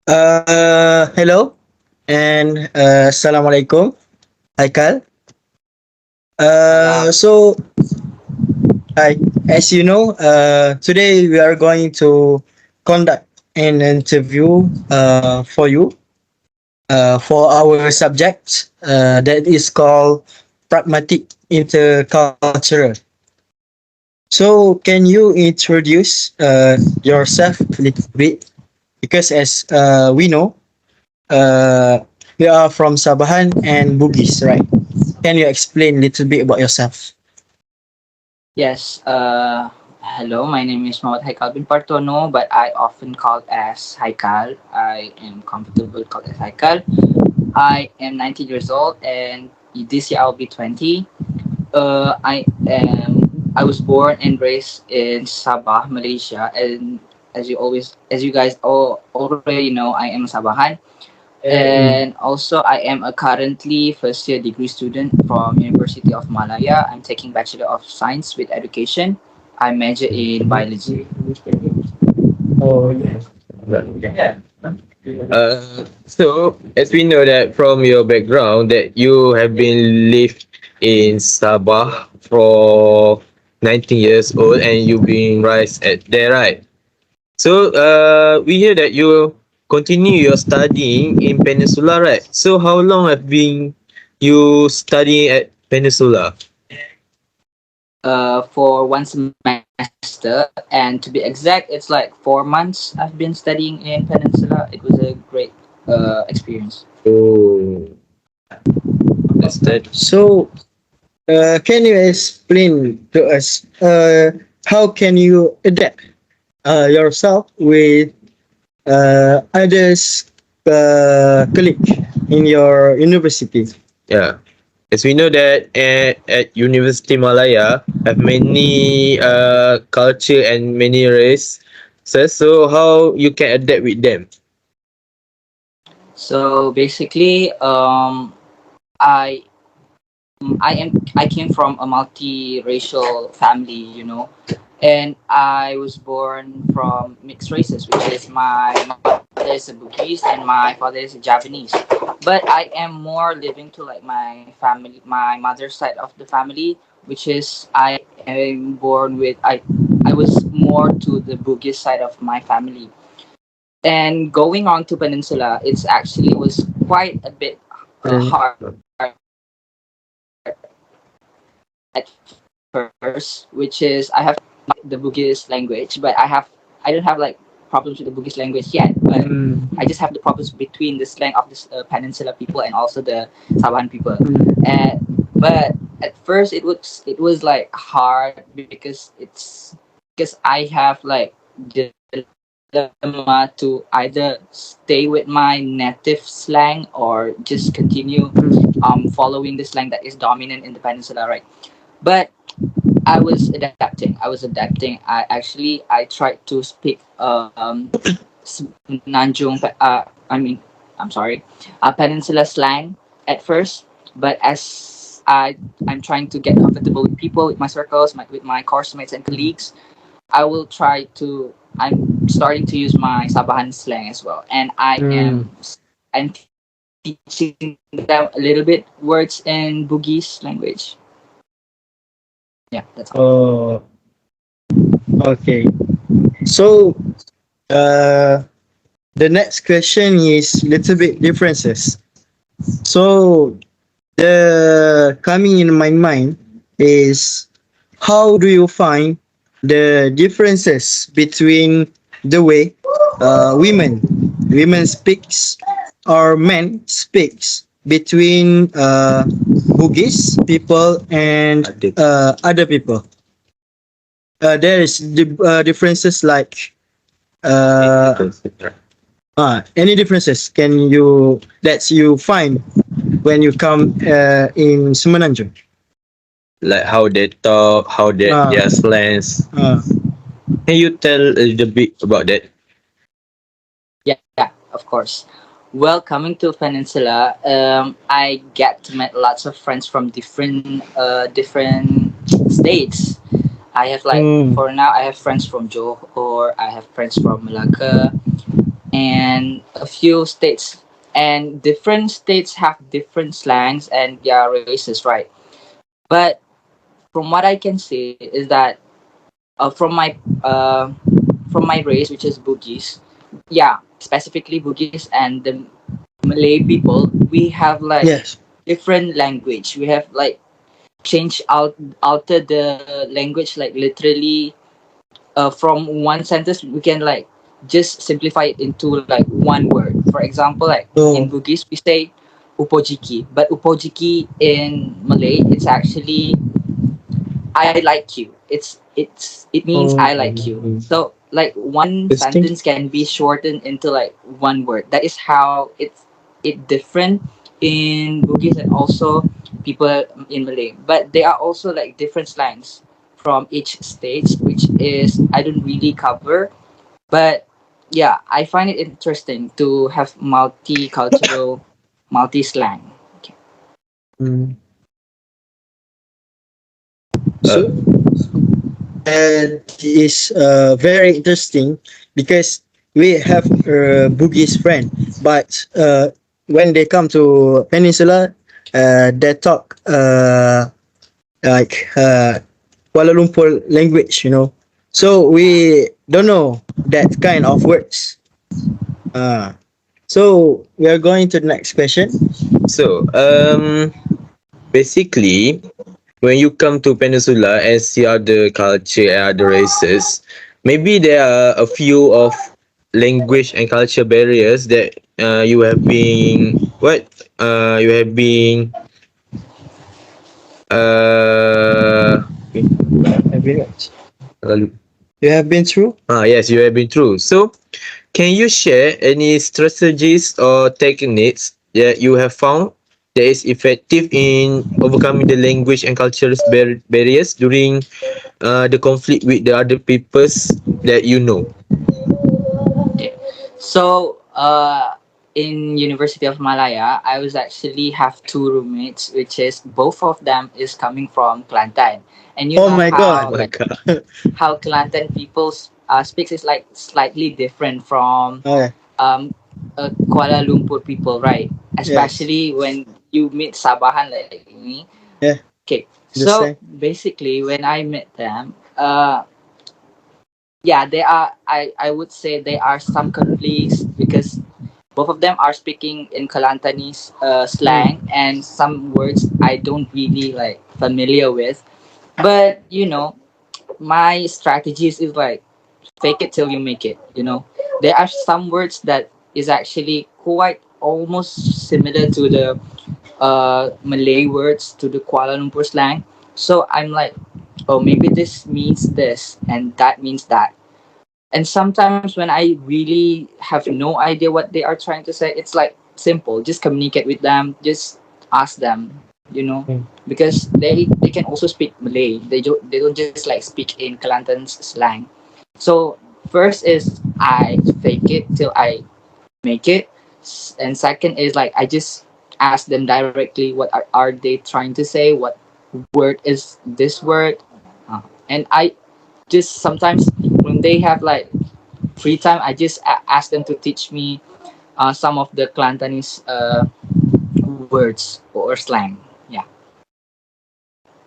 Hello and assalamualaikum. Haikal. Salam. So hi. As you know, today we are going to conduct an interview for you for our subject that is called Pragmatic Intercultural. So can you introduce yourself a little bit? Because as we know, uh, we are from Sabahan and Bugis, right? Can you explain a little bit about yourself? Yes. Hello. My name is Mohammad Haikal bin Partono, but I often called as Haikal. I am comfortable called as Haikal. I am 19 years old, and this year I'll be 20. I was born and raised in Sabah, Malaysia, and as you guys all already know, I am a Sabahan. And also, I am a currently first year degree student from University of Malaya. I'm taking Bachelor of Science with Education. I major in biology. Oh, yeah. Yeah. So as we know that from your background that you have been lived in Sabah for 19 years old and you've been raised at there, right? So we hear that you continue your studying in Peninsula, right? So how long have been you studying at Peninsula? For 1 semester, and to be exact, it's like 4 months I've been studying in Peninsula. It was a great experience. Oh, understand. So, can you explain to us how can you adapt yourself with others colleague in your university? Yeah. As we know that at University Malaya have many culture and many race. So how you can adapt with them? So basically, I I came from a multiracial family, and I was born from mixed races, which is my mother is a Bugis and my father is a Japanese. But I am more living to like my family, my mother's side of the family, which is I am born with I was more to the Bugis side of my family. And going on to Peninsula, it's actually was quite a bit hard at first, which is I have the Bugis language, but I don't have like problems with the Bugis language yet. But I just have the problems between the slang of the Peninsula people and also the Sabahan people. And but at first it was like hard because I have like dilemma to either stay with my native slang or just continue following the slang that is dominant in the peninsula, right? But I was adapting. I tried to speak Nanjung. I mean, I'm sorry, Peninsula slang at first, but as I'm trying to get comfortable with people, with my circles, with my course mates and colleagues, I will try to. I'm starting to use my Sabahan slang as well, and I'm teaching them a little bit words in Bugis language. Yeah, that's all. Oh, okay. So, uh, the next question is little bit differences. So, the coming in my mind is how do you find the differences between the way women speaks or men speaks between Bugis people and other people. There is differences like uh, any differences can you that you find when you come in Semenanjung? Like how they talk, how their slangs. Uh, Can you tell a little bit about that? Yeah, of course. Well, coming to Peninsula, I get to meet lots of friends from different states. I have like mm, for now, I have friends from Johor, I have friends from Malacca, and a few states, and different states have different slangs and their races, right? But from what I can say is that uh, from my uh, from my race, which is Bugis, yeah, specifically Bugis and the Malay people, we have like Yes. different language. We have like change out alter the language like literally from one sentence we can like just simplify it into like one word. For example, like in Oh. Bugis we say upojiki, but upojiki in Malay it's actually I like you. It means I Oh. like you. So like one Interesting. sentence can be shortened into like one word. That is how it different in Bugis and also people in Malay. But there are also like different slangs from each state, which is I don't really cover. But yeah, I find it interesting to have multicultural, multi slang. Okay. Mm. Uh, So that is very interesting because we have a Bugis friend, but when they come to Peninsula, they talk like Kuala Lumpur language, you know. So we don't know that kind of words. Uh, so we are going to the next question. so, basically, when you come to Peninsula and see other culture and other races, maybe there are a few of language and culture barriers that you have been you have been uh Have you, lalu. you have been through? Yes, you have been through. So, can you share any strategies or techniques that you have found that is effective in overcoming the language and cultural barriers during the conflict with the other peoples that you know? Okay. So, in University of Malaya, I was actually have two roommates, which is both of them is coming from Kelantan, and you Oh know my Oh how god. my like god. how Kelantan people speaks is like slightly different from Oh, Kuala Lumpur people, right? yes. Especially when you meet Sabahan like me. Yeah, Okay, the so same. basically, when I met them, yeah, they are. I would say there are some conflicts because both of them are speaking in Kelantanese Mm. slang and some words I don't really like familiar with. But you know, my strategies is like fake it till you make it. You know, there are some words that is actually quite almost similar to the Malay words to the Kuala Lumpur slang. So I'm like, oh, maybe this means this and that means that. And sometimes when I really have no idea what they are trying to say, it's like simple. Just communicate with them. Just ask them. You know, Mm. because they can also speak Malay. They don't just like speak in Kelantan's slang. So first is I fake it till I make it, and second is like I just ask them directly what are they trying to say, what word is this word, and I just sometimes when they have like free time, I just ask them to teach me some of the Kelantanese words or slang. Yeah.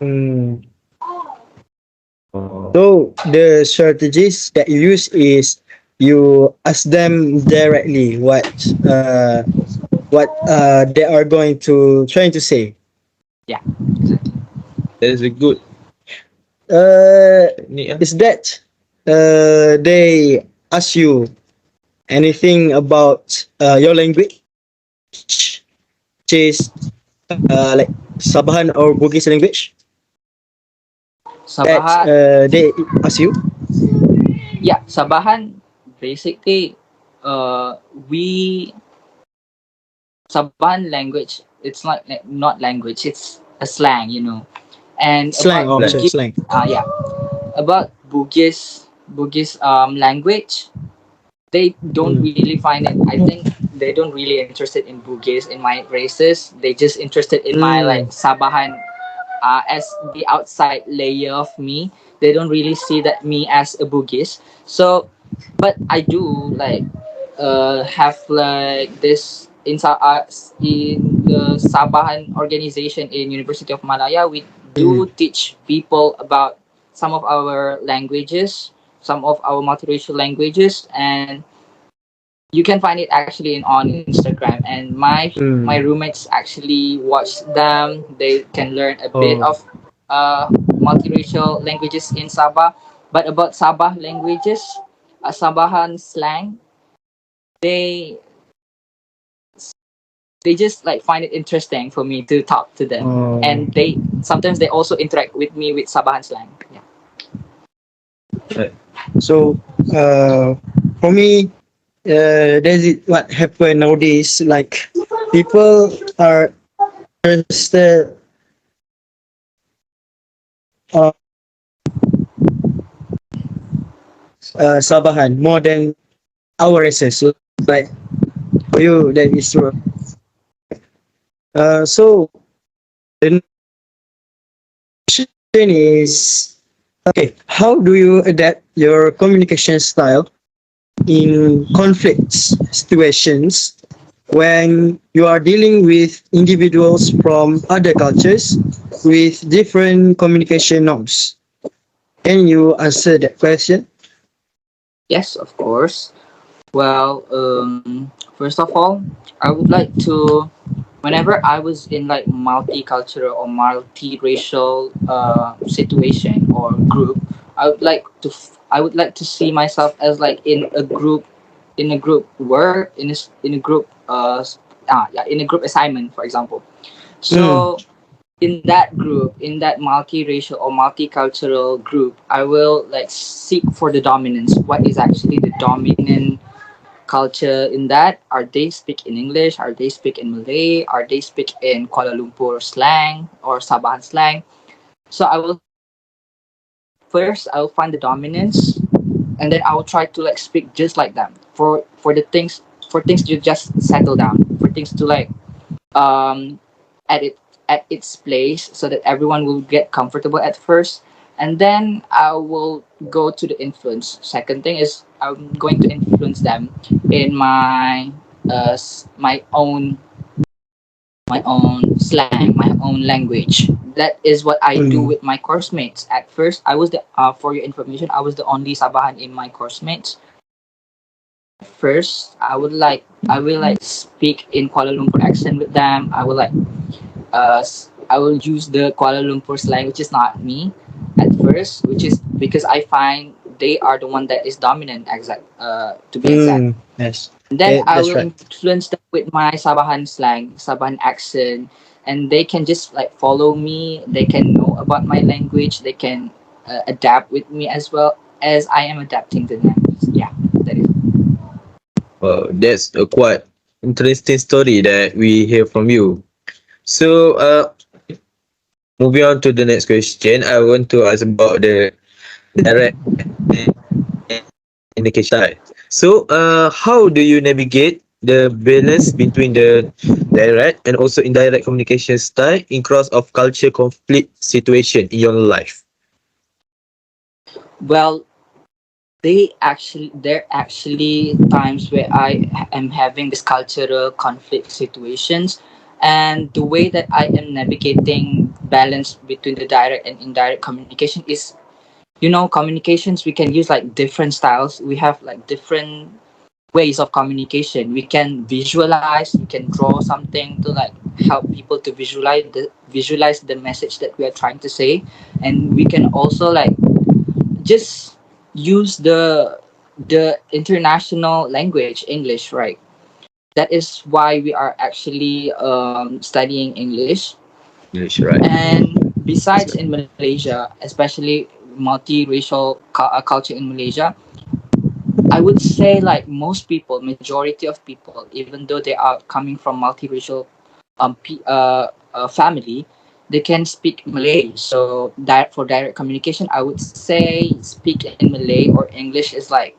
Mm. Oh. So the strategies that you use is you ask them directly what they are going to trying to say. Yeah. Exactly. That is a good Uh, technique. is that they ask you anything about your language, which is like Sabahan or Bugis language that Sabahan. they ask you? Yeah. Sabahan. Basically, uh, we Sabahan language. It's not language. It's a slang. You know. And Slang about Like, also Bugis. slang. Yeah. About Bugis language, they don't Mm. really find it. I think they don't really interested in Bugis in my races. They just interested in my like Mm. Sabahan as the outside layer of me. They don't really see that me as a Bugis. So, but I do like have like this in the Sabahan organization in University of Malaya. We do Mm. teach people about some of our languages, some of our multiracial languages, and you can find it actually on Instagram. And my Mm. roommates actually watch them. They can learn a bit Oh. of multiracial languages in Sabah. But about Sabah languages, Sabahan slang, they they just like find it interesting for me to talk to them, Oh. and they sometimes they also interact with me with Sabahan slang. Yeah. Right. So, for me, there's what happen nowadays. Like people are interested on Sabahan more than our races. Like for you, that is true. So the question is, okay, how do you adapt your communication style in conflicts situations when you are dealing with individuals from other cultures with different communication norms? Can you answer that question? Yes, of course. Well, first of all, I would like to, whenever I was in like multicultural or multiracial situation or group, I would like to see myself as like in a group work in a group yeah, in a group assignment, for example. Mm, So in that group, in that multiracial or multicultural group, I will like seek for the dominance. What is actually the dominant culture in that? Are they speak in English? Are they speak in Malay? Are they speak in Kuala Lumpur slang or Sabahan slang? So I will first I will find the dominance, and then I will try to like speak just like them for the things for things to just settle down, for things to like um at it at its place so that everyone will get comfortable at first, and then I will go to the influence. Second thing is I'm going to influence them in my own slang, my own language. That is what I do mm, with my course mates. At first I was the for your information, I was the only Sabahan in my course mates. First I will like speak in Kuala Lumpur accent with them. I will use the Kuala Lumpur slang, which is not me at first, which is because I find they are the one that is dominant, exact, to be exact. yes, And then I that's will right. influence them with my Sabahan slang, Sabahan accent, and they can just like follow me. They can know about my language. They can adapt with me as well as I am adapting to them. Yeah, that is. That's a quite interesting story that we hear from you. So, moving on to the next question, I want to ask about the direct communication style. So, how do you navigate the balance between the direct and also indirect communication style in cross of culture conflict situation in your life? Well, there actually times where I am having this cultural conflict situations, and the way that I am navigating balance between the direct and indirect communication is, communications, we can use like different styles. We have like different ways of communication. We can visualize, we can draw something to like help people to visualize the message that we are trying to say, and we can also like just use the international language, English, right? That is why we are actually studying English. Yes, right. And That's besides right. in Malaysia, especially multiracial culture in Malaysia, I would say like most people, majority of people, even though they are coming from multiracial family, they can speak Malay. So for direct communication, I would say speak in Malay or English is like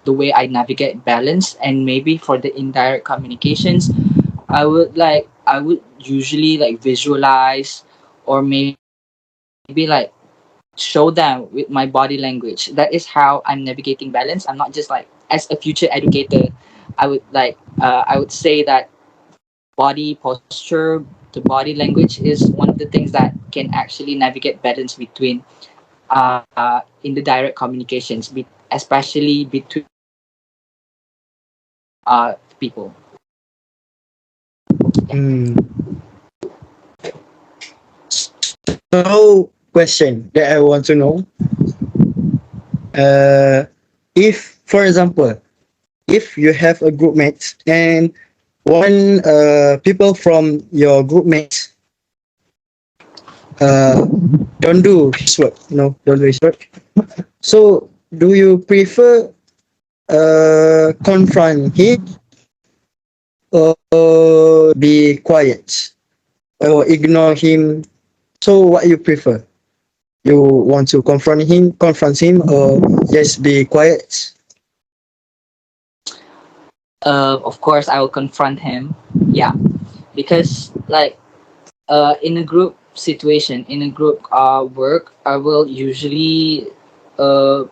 the way I navigate balance. And maybe for the indirect communications, I would usually like visualize, or maybe like show them with my body language. That is how I'm navigating balance. I'm not just like as a future educator. I would say that body posture, the body language is one of the things that can actually navigate balance between in the direct communications, especially between people. Hmm. So, question that I want to know, uh, if, for example, if you have a group mate and one people from your group mates uh, don't do his work, don't do his work. So, do you prefer confront him or be quiet or ignore him? So, what you prefer? You want to confront him, or just be quiet? Of course, I will confront him. Yeah, because like in a group situation, in a group work, I will usually uh,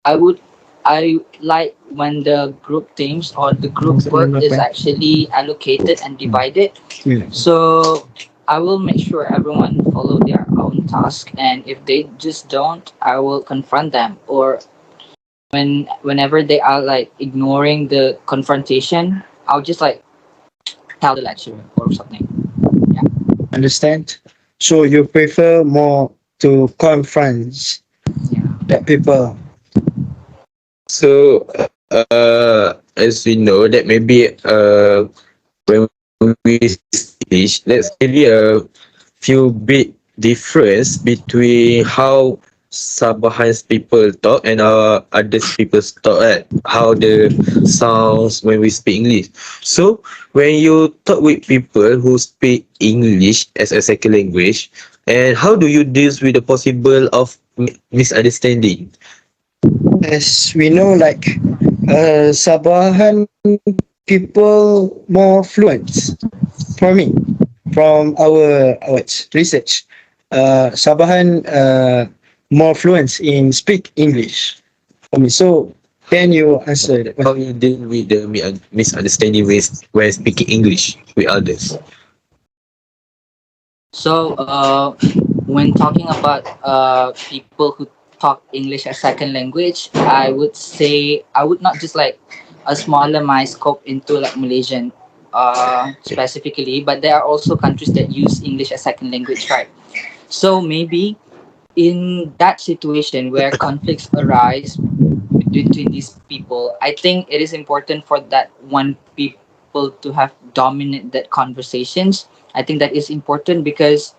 I would I like when the group teams or the group work is actually allocated and divided. Hmm. So I will make sure everyone follow their own task, and if they just don't, I will confront them. Or whenever they are like ignoring the confrontation, I'll just like tell the lecturer or something. Yeah. Understand? So you prefer more to confront Yeah. that people. So, as we know, that maybe when we speak, that's maybe a few big difference between how Sabahan's people talk and our other people's talk, right? How the sounds when we speak English. So when you talk with people who speak English as a second language, and how do you deal with the possible of misunderstanding? As we know, like Sabahan people more fluent for me from our research. Sabahan more fluent in speak English for me. So can you answer that How question? you deal with the misunderstanding with when speaking English with others? So, when talking about people who talk English as second language, I would say I would not just like a smaller my scope into like Malaysian specifically, but there are also countries that use English as second language, right? So maybe in that situation where conflicts arise between these people, I think it is important for that one people to have dominate that conversations. I think that is important because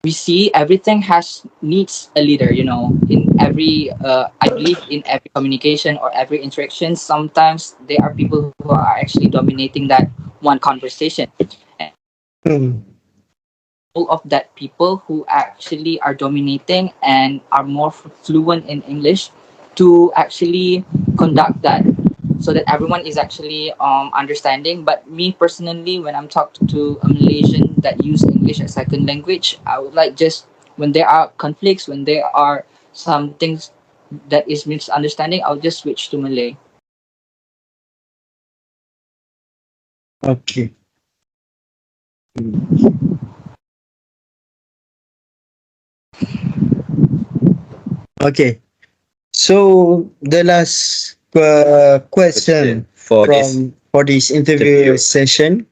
we see everything has needs a leader, in every I believe in every communication or every interaction, sometimes there are people who are actually dominating that one conversation, and Hmm. all of that people who actually are dominating and are more fluent in English to actually conduct that so that everyone is actually understanding. But me personally, when I'm talking to a Malaysian that use English as second language, I would like just when there are conflicts, when there are some things that is misunderstanding, I'll just switch to Malay. Okay. Hmm. Okay. So the last question For this from for this interview interview. session.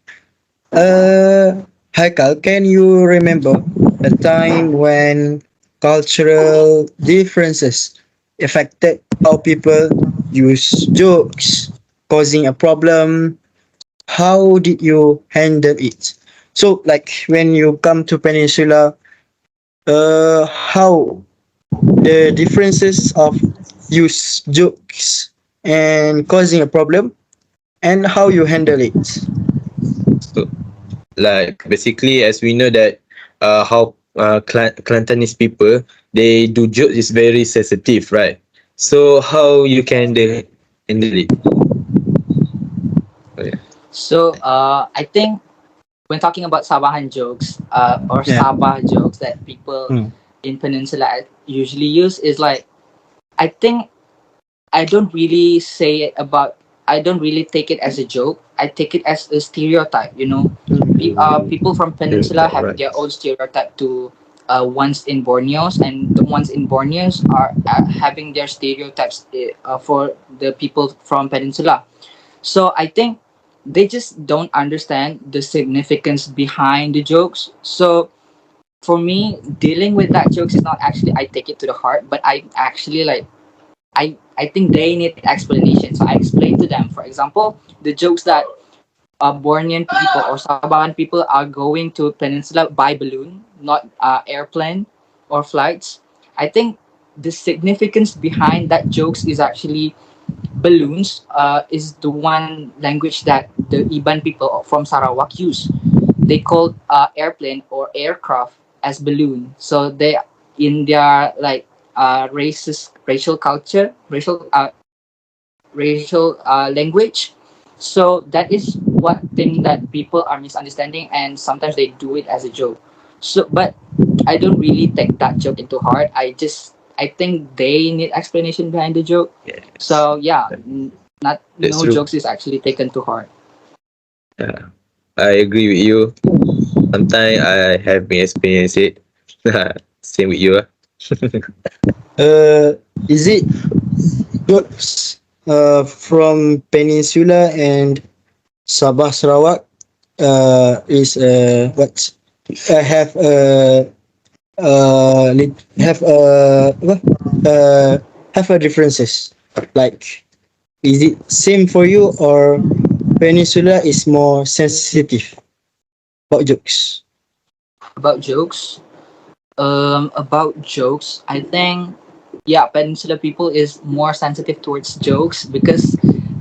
Haikal, can you remember a time when cultural differences affected how people use jokes, causing a problem? How did you handle it? So, like when you come to Peninsula, how the differences of use jokes and causing a problem, and how you handle it? So, like basically, as we know that how Kelantanese people they do jokes is very sensitive, right? So how you can handle it? Oh, yeah. So I think when talking about Sabahan jokes or Yeah. Sabah jokes that people Hmm. in Peninsula usually use is like, I think I don't really say it about I don't really take it as a joke. I take it as a stereotype. You know, people from Peninsula have Right. their own stereotype to ones in Borneos, and the ones in Borneos are having their stereotypes for the people from Peninsula. So I think they just don't understand the significance behind the jokes. So for me, dealing with that jokes is not actually I take it to the heart, but I actually like I think they need explanation. So I explain to them. For example, the jokes that Bornean people or Sabahan people are going to Peninsula by balloon, not airplane or flights. I think the significance behind that jokes is actually balloons is the one language that the Iban people from Sarawak use. They call airplane or aircraft as balloon. So they in their like racial culture, racial language. So that is what thing that people are misunderstanding, and sometimes they do it as a joke. So, but I don't really take that joke into heart. I think they need explanation behind the joke. Yes. So yeah, not That's no true. jokes is actually taken to heart. Yeah. I agree with you. Sometimes I have been experienced it. Same with you. Is it jokes from Peninsula and Sabah Sarawak is what have have what have a differences, like is it same for you or Peninsula is more sensitive about jokes? About jokes, I think yeah, Peninsula people is more sensitive towards jokes because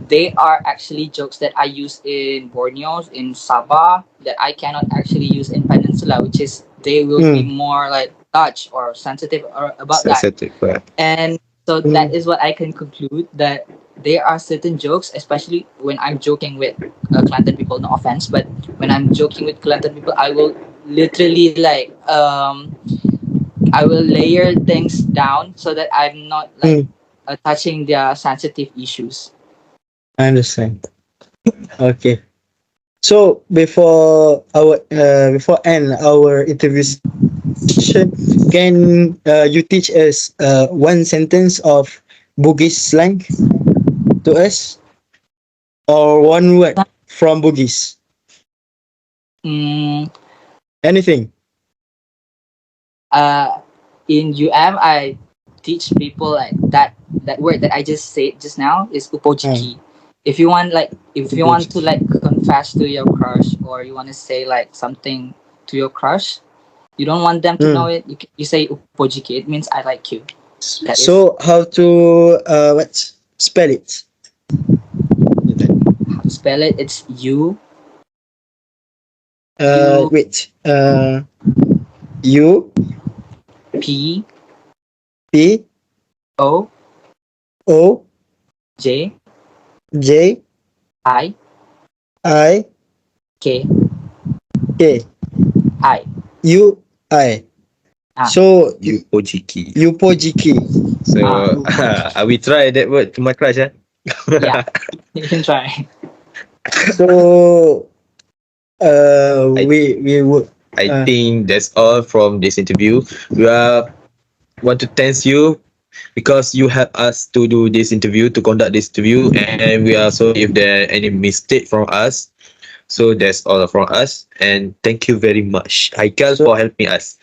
they are actually jokes that I use in Borneo, in Sabah, that I cannot actually use in Peninsula, which is they will be Mm, more like touch or sensitive or about that. Sensitive. Right. And so that mm, is what I can conclude that there are certain jokes, especially when I'm joking with Kelantan people. No offense, but when I'm joking with Kelantan people, I will literally like I will layer things down so that I'm not like mm, touching their sensitive issues. I understand. Okay. So before end our interview session, can you teach us one sentence of Bugis slang to us, or one word from Bugis? Mm, Anything. uh, in I teach people like that word that I just said just now is Uh, upojiki. If you want like if you want to Bugis. like confess to your crush or you want to say like something to your crush, you don't want them to know Mm. it. You say upojiki. It means I like you. That is So how to what spell it? how to spell it. It's U Wait. U P P O O J J I I K K I. U I. Ah So Ojiki. Upojiki. So upojiki. I will try that word to my crush. Yeah, you can try. So I we would I uh, think that's all from this interview. We want to thank you because you helped us to do this interview, to conduct this interview, and we are sorry if there are any mistake from us. So that's all from us, and thank you very much, Haikal, so for helping us.